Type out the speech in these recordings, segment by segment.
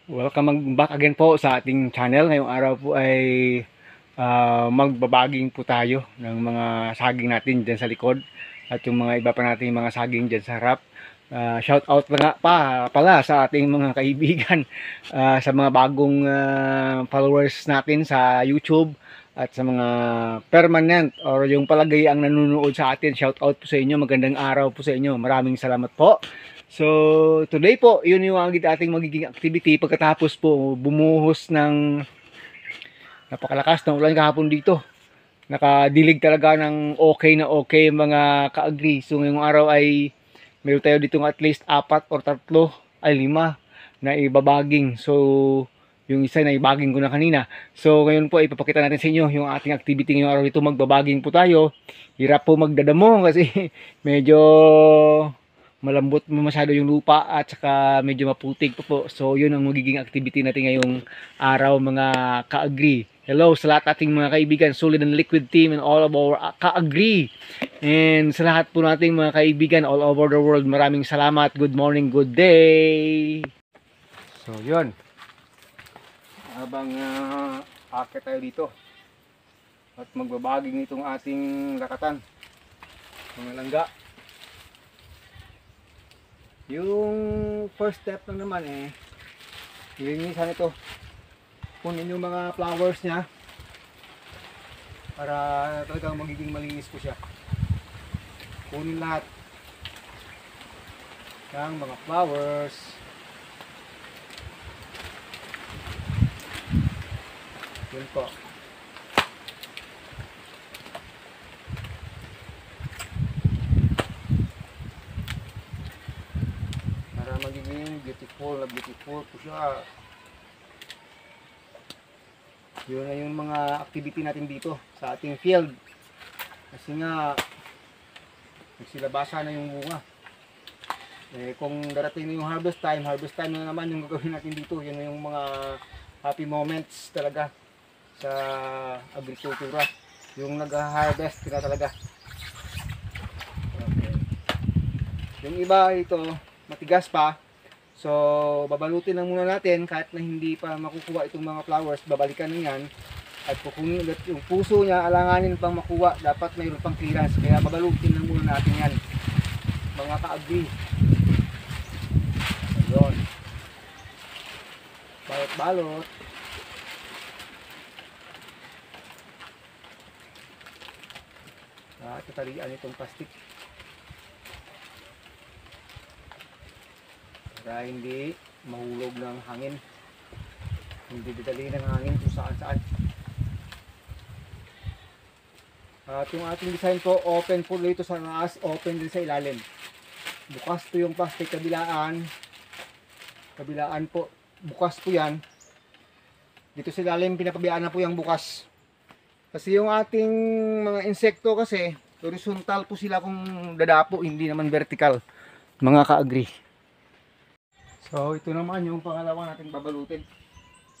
Welcome back again po sa ating channel. Ngayong araw po ay magbabaging po tayo ng mga saging natin dyan sa likod at yung mga iba pa natin mga saging dyan sa harap. Shout out na nga pala sa ating mga kaibigan, sa mga bagong followers natin sa YouTube at sa mga permanent or yung palagay ang nanonood sa atin. Shout out po sa inyo, magandang araw po sa inyo, maraming salamat po. So, today po, yun yung ating magiging activity pagkatapos po bumuhos ng napakalakas ng ulan kahapon dito. Nakadilig talaga ng okay na okay mga ka-agree. So, ngayong araw ay meron tayo dito at least 4 or 3 ay 5 na ibabaging. So, yung isa na ibaging ko na kanina. So, ngayon po ipapakita natin sa inyo yung ating activity ngayong araw dito. Magbabaging po tayo. Hirap po magdadamo kasi medyo malambot masyado yung lupa at saka medyo maputik po. So yun ang magiging activity natin ngayong araw mga ka-agree. Hello sa lahat ating mga kaibigan, Solid and Liquid Team and all of our ka-agree. And sa lahat po nating mga kaibigan all over the world, maraming salamat. Good morning, good day. So yun. Habang akit tayo dito at magbabaging itong ating lakatan, mga langga. Yung first step lang naman linisan ito. Kunin yung mga flowers niya para talagang magiging malinis po siya. Kunin lahat ng mga flowers. Yun po. Magiging beautiful po siya. Yun na yung mga activity natin dito sa ating field. Kasi nga nagsilabasa na yung bunga. Kung darating na yung harvest time na naman yung gagawin natin dito. Yun na yung mga happy moments talaga sa agrikultura. Yung nag-harvest na talaga. Okay. Yung iba ito matigas pa, so babalutin lang muna natin kahit na hindi pa makukuha itong mga flowers. Babalikan na yan at kukunin ulit yung puso niya, alanganin pang makuha, dapat mayroon pang clearance, kaya babalutin lang muna natin yan mga ka-agree. Ayun, balot-balot. Tatalian itong plastic para hindi mahulog ng hangin, hindi didali ng hangin kung saan saan. At yung ating design po, open po dito sa taas, open din sa ilalim. Bukas po yung plastic, kabilaan po, bukas po yan. Dito sa ilalim, pinapabayaan na po yung bukas. Kasi yung ating mga insekto kasi, horizontal po sila kung dadapo, hindi naman vertical, mga ka-agree. So ito naman yung pangalawa nating babalutin.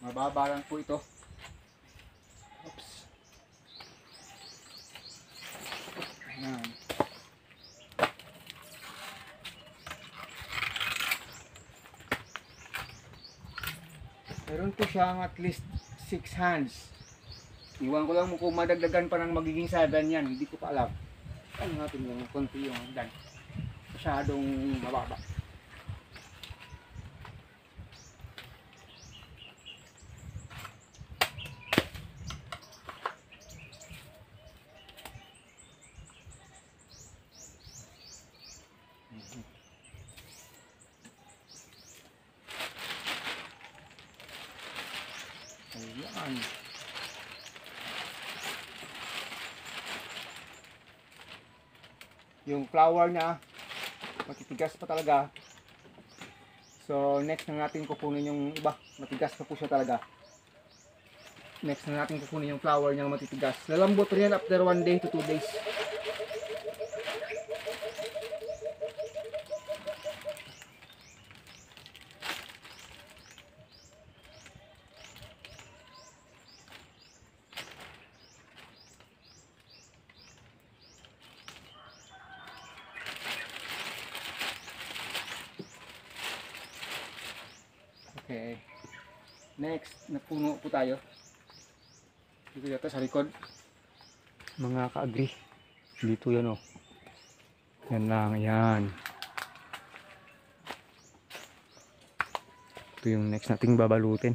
Mababa lang po ito. Oops. Ayan. Meron po siyang at least 6 hands. Iwan ko lang kung madagdagan pa ng magiging 7 yan. Hindi ko pa alam. Ano natin yung konti yung hagdan. Masyadong mababa. Ayan. Yung flower niya matitigas pa talaga. So next na natin kukunin yung iba, matigas pa po siya talaga. Next na natin kukunin yung flower niya matitigas. Lalambot rin after 1 day to 2 days. Okay. Next, napuno po tayo. Dito yata sa likod. Mga ka-agri. Dito yan oh. Yan lang, yan. Ito yung next nating babalutin.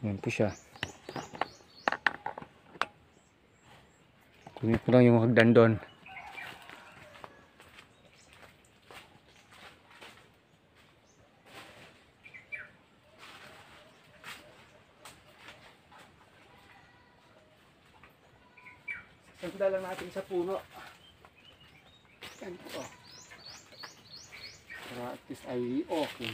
Yan po siya. Kunin ko lang yung hagdan doon. Sanda lang natin sa puno. Yan po. Para at least ay okay.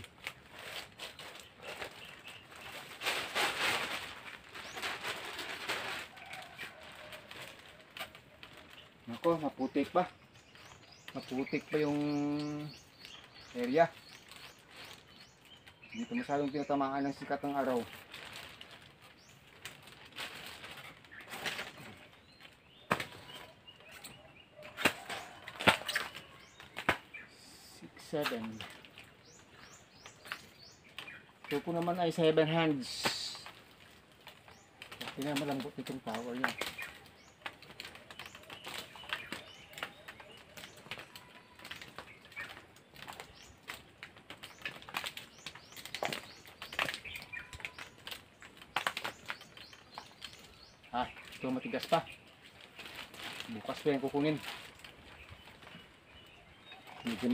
Nako, maputik pa. Maputik pa yung area. Dito masyadong tinatamaan ng sikat ng araw. Seven. Ito po naman ay 7 hands. Hindi na malambot itong tower niya. Ito matigas pa. Bukas pa yung kukunin. Medyo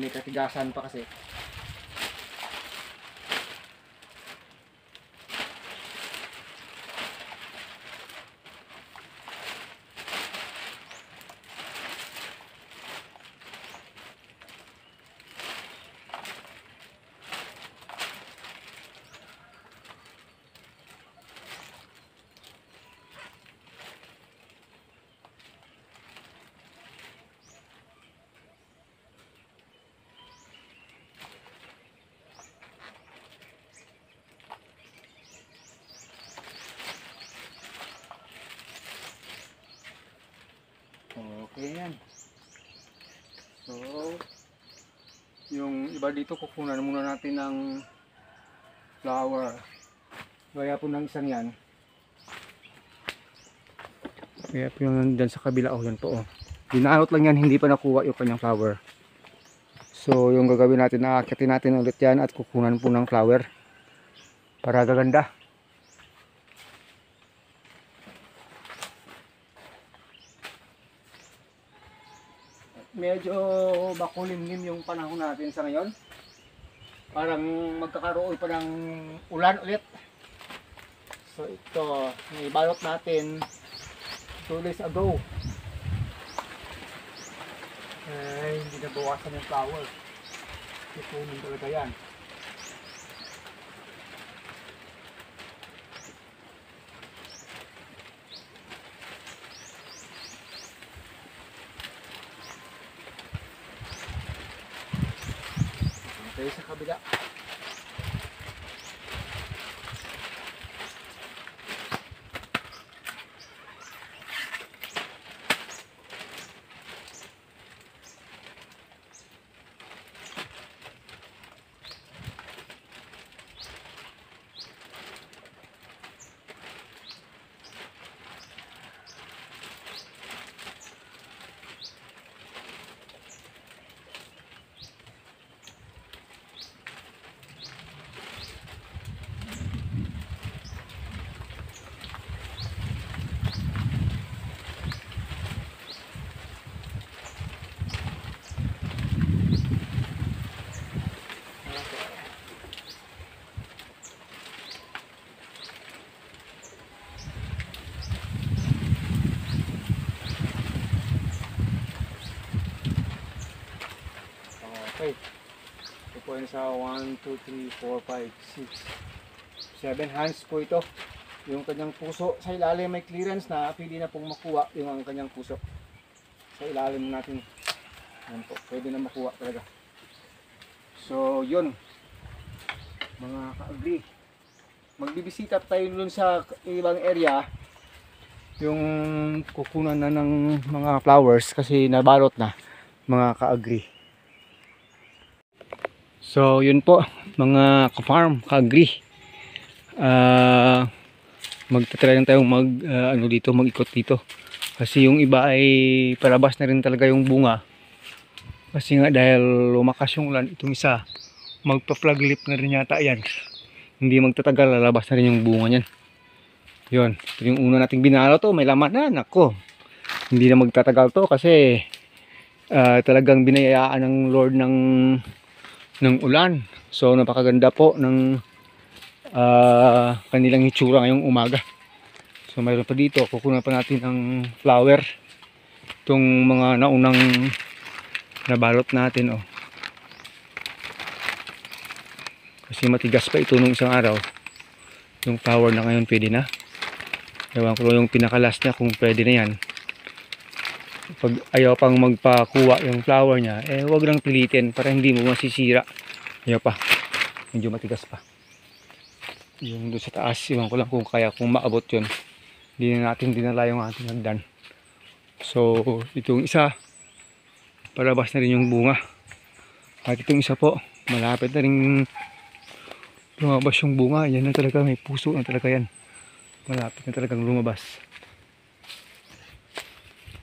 may katigasan pa kasi. Okay yan. So, yung iba dito kukunan muna natin ng flower. Gaya po ng isang yan. Kaya po yung dyan sa kabila. Oh, yan po. Oh. Dinaanot lang yan. Hindi pa nakuha yung kanyang flower. So, yung gagawin natin, naakatin natin ulit yan at kukunan po ng flower. Para gaganda. Medyo makulimlim yung panahon natin sa ngayon. Parang magkakaroon pa ng ulan ulit. So ito, naibalot natin 2 days ago. Ay, hindi na bawasan yung flower. Ipunin talaga yan. Tayo sa kabila. Okay. Ito po yun sa 1, 2, 3, 4, 5, 6, 7 hands po ito. Yung kanyang puso sa ilalim may clearance na pwede na pong makuha yung ang kanyang puso. Sa ilalim natin. Yan po, pwede na makuha talaga. So yun. Mga ka-agri. Magbibisita tayo dun sa ibang area. Yung kukunan na ng mga flowers kasi nabalot na mga ka-agri. So yun po, mga ka-farm, ka-agri. Magtatry lang tayong mag-ikot dito. Kasi yung iba ay palabas na rin talaga yung bunga. Kasi nga dahil lumakas yung ulan, itong isa, magpa-flag lip na rin yata yan. Hindi magtatagal, lalabas na rin yung bunga niyan. Yun, ito yung una nating binalo to, may laman na, nako. Hindi na magtatagal to kasi talagang binayaan ng Lord ng ulan. So napakaganda po ng kanilang hitsura ngayong umaga. So mayroon pa dito, kukunan pa natin ng flower. Itong mga naunang nabalot natin, oh. Kasi matigas pa ito nung isang araw. Yung flower na ngayon pwede na. Ewan ko yung pinakalas niya kung pwede na yan. Pag ayaw pang magpakuha yung flower niya, wag lang pilitin para hindi mo masisira. Ayaw pa, medyo matigas pa. Yung doon sa taas, ewan ko lang kung maabot yun. Hindi na natin dinala yung ating hagdan. So itong isa, palabas na rin yung bunga. At itong isa po, malapit na rin lumabas yung bunga. Yan na talaga, may puso na talaga yan. Malapit na talagang lumabas.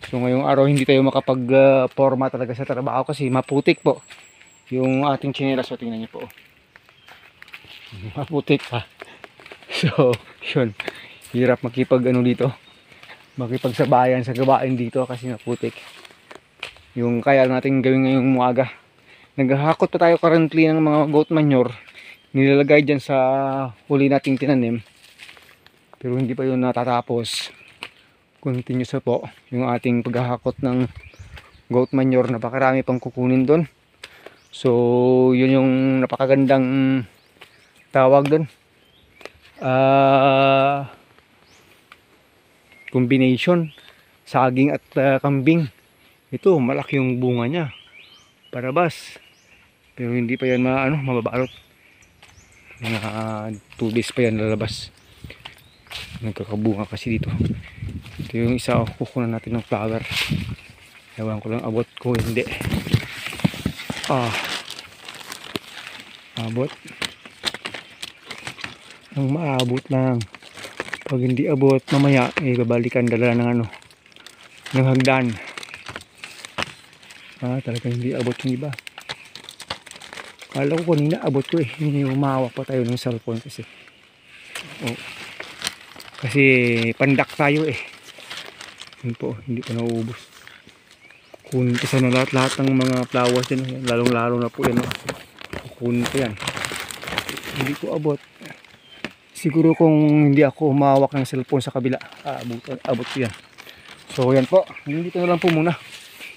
So ngayong araw hindi tayo makapag-forma talaga sa trabaho kasi maputik po yung ating tsinelas. So tingnan niyo po, maputik pa. So yun, hirap dito, makipagsabayan sa gawain dito kasi maputik. Yung kaya natin gawin ngayong umaga, naghahakot pa tayo currently ng mga goat manure, nilalagay dyan sa huli nating tinanim, pero hindi pa yun natatapos. Continuous po yung ating paghahakot ng goat manure, napakarami pang kukunin doon. So yun yung napakagandang tawag doon, combination saging at kambing. Ito malaki yung bunga niya, parabas, pero hindi pa yan mababalot. Mga 2 days pa yan lalabas. Nagkakabunga kasi dito. Ito yung isa, kukunan natin ng flower. Ewan ko lang abot ko, hindi. Abot. Ang maabot lang. Pag hindi abot, mamaya babalikan, dala ng ng hagdan. Talaga hindi abot yung iba. Kala ko kanina abot ko humawak pa tayo ng cellphone kasi. Kasi pandak tayo Yun po, hindi pa nauubos. Kunin ko sana lahat ng mga flowers din, lalong lalo na po yan. Kunin ko yan. Hindi ko abot. Siguro kung hindi ako humawak ng cellphone sa kabila, abot ko yan. So yan po, dito na lang po muna.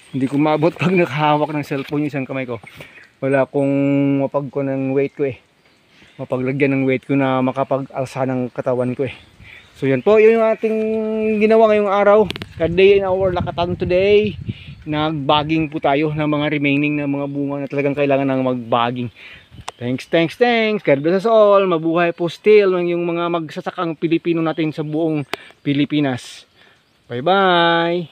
Hindi ko maabot pag nakahawak ng cellphone yung isang kamay ko. Wala kong mapag ko ng weight ko mapaglagyan ng weight ko na makapag-alsa ng katawan ko So yan po, yun yung ating ginawa ngayong araw. Day in our Lakatan today. Nagbaging po tayo ng mga remaining na mga bunga na talagang kailangan ng magbaging. Thanks. God bless us all. Mabuhay po still yung mga magsasakang Pilipino natin sa buong Pilipinas. Bye bye.